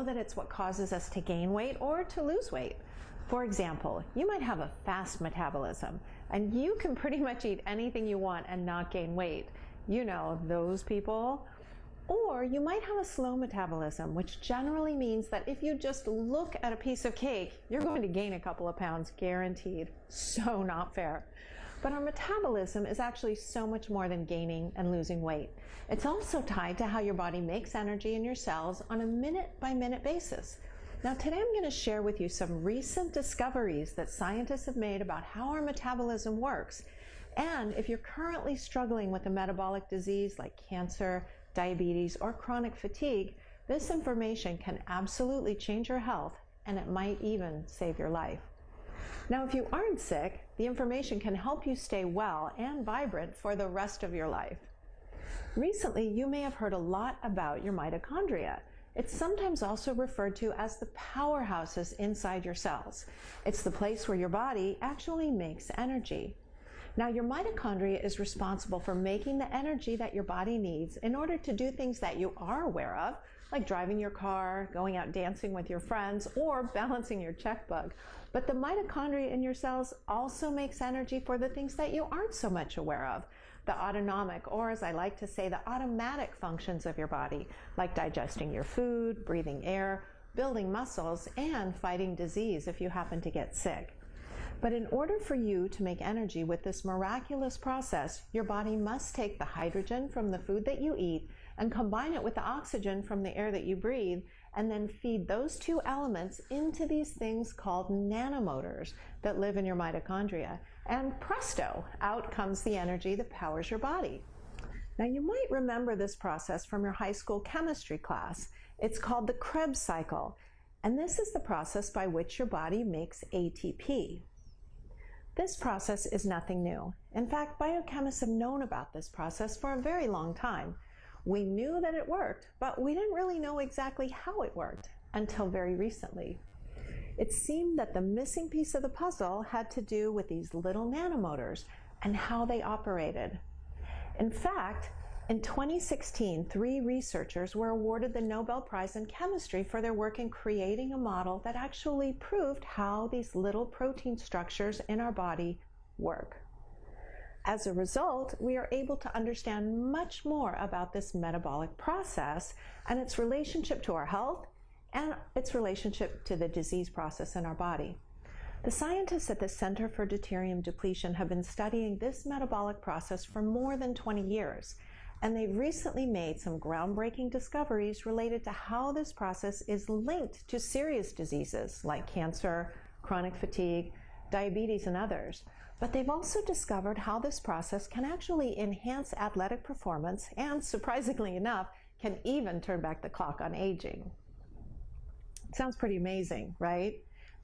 know that it's what causes us to gain weight or to lose weight. For example, you might have a fast metabolism, and you can pretty much eat anything you want and not gain weight. You know, those people. Or you might have a slow metabolism, which generally means that if you just look at a piece of cake, you're going to gain a couple of pounds, guaranteed. So not fair. But our metabolism is actually so much more than gaining and losing weight. It's also tied to how your body makes energy in your cells on a minute-by-minute basis. Now today I'm going to share with you some recent discoveries that scientists have made about how our metabolism works. And if you're currently struggling with a metabolic disease like cancer, diabetes, or chronic fatigue, this information can absolutely change your health, and it might even save your life. Now, if you aren't sick, the information can help you stay well and vibrant for the rest of your life. Recently, you may have heard a lot about your mitochondria. It's sometimes also referred to as the powerhouses inside your cells. It's the place where your body actually makes energy. Now, your mitochondria is responsible for making the energy that your body needs in order to do things that you are aware of, like driving your car, going out dancing with your friends, or balancing your checkbook. But the mitochondria in your cells also makes energy for the things that you aren't so much aware of, the autonomic, or as I like to say, the automatic functions of your body, like digesting your food, breathing air, building muscles, and fighting disease if you happen to get sick. But in order for you to make energy with this miraculous process, your body must take the hydrogen from the food that you eat and combine it with the oxygen from the air that you breathe, and then feed those two elements into these things called nanomotors that live in your mitochondria. And presto, out comes the energy that powers your body. Now, you might remember this process from your high school chemistry class. It's called the Krebs cycle. And this is the process by which your body makes ATP. This process is nothing new. In fact, biochemists have known about this process for a very long time. We knew that it worked, but we didn't really know exactly how it worked until very recently. It seemed that the missing piece of the puzzle had to do with these little nanomotors and how they operated. In fact, in 2016, 3 researchers were awarded the Nobel Prize in Chemistry for their work in creating a model that actually proved how these little protein structures in our body work. As a result, we are able to understand much more about this metabolic process and its relationship to our health and its relationship to the disease process in our body. The scientists at the Center for Deuterium Depletion have been studying this metabolic process for more than 20 years. And they've recently made some groundbreaking discoveries related to how this process is linked to serious diseases like cancer, chronic fatigue, diabetes, and others. But they've also discovered how this process can actually enhance athletic performance and, surprisingly enough, can even turn back the clock on aging. Sounds pretty amazing, right?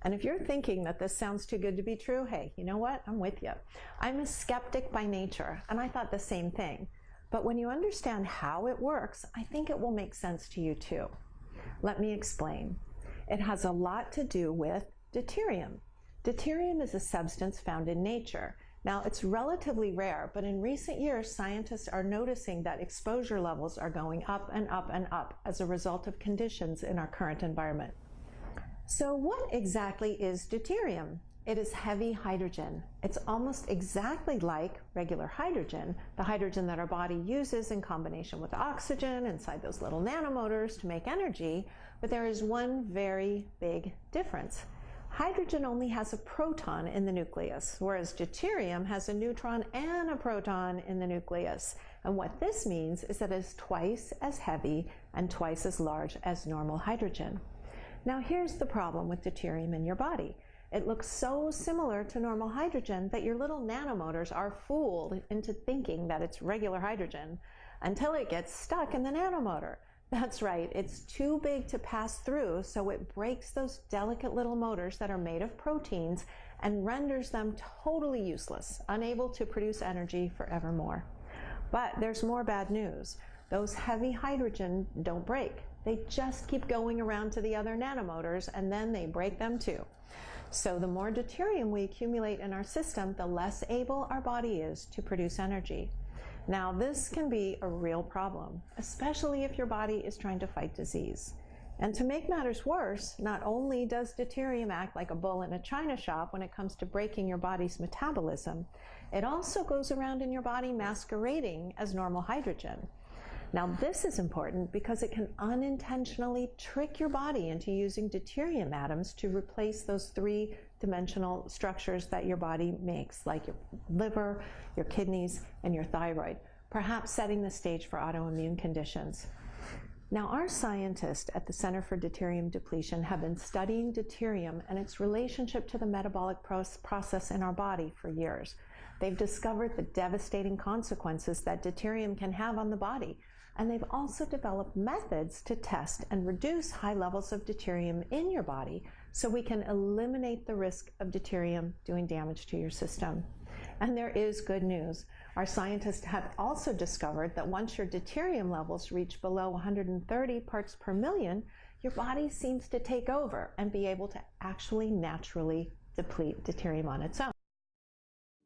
And if you're thinking that this sounds too good to be true, hey, you know what? I'm with you. I'm a skeptic by nature, and I thought the same thing. But when you understand how it works, I think it will make sense to you too. Let me explain. It has a lot to do with deuterium. Deuterium is a substance found in nature. Now, it's relatively rare, but in recent years, scientists are noticing that exposure levels are going up and up and up as a result of conditions in our current environment. So what exactly is deuterium? It is heavy hydrogen. It's almost exactly like regular hydrogen, the hydrogen that our body uses in combination with oxygen inside those little nanomotors to make energy, but there is one very big difference. Hydrogen only has a proton in the nucleus, whereas deuterium has a neutron and a proton in the nucleus. And what this means is that it is twice as heavy and twice as large as normal hydrogen. Now here's the problem with deuterium in your body. It looks so similar to normal hydrogen that your little nanomotors are fooled into thinking that it's regular hydrogen until it gets stuck in the nanomotor. That's right, it's too big to pass through, so it breaks those delicate little motors that are made of proteins and renders them totally useless, unable to produce energy forevermore. But there's more bad news. Those heavy hydrogen don't break. They just keep going around to the other nanomotors, and then they break them too. So the more deuterium we accumulate in our system, the less able our body is to produce energy. Now, this can be a real problem, especially if your body is trying to fight disease. And to make matters worse, not only does deuterium act like a bull in a china shop when it comes to breaking your body's metabolism, it also goes around in your body masquerading as normal hydrogen. Now, this is important because it can unintentionally trick your body into using deuterium atoms to replace those three-dimensional structures that your body makes, like your liver, your kidneys, and your thyroid, perhaps setting the stage for autoimmune conditions. Now, our scientists at the Center for Deuterium Depletion have been studying deuterium and its relationship to the metabolic process in our body for years. They've discovered the devastating consequences that deuterium can have on the body, and they've also developed methods to test and reduce high levels of deuterium in your body so we can eliminate the risk of deuterium doing damage to your system. And there is good news. Our scientists have also discovered that once your deuterium levels reach below 130 parts per million, your body seems to take over and be able to actually naturally deplete deuterium on its own.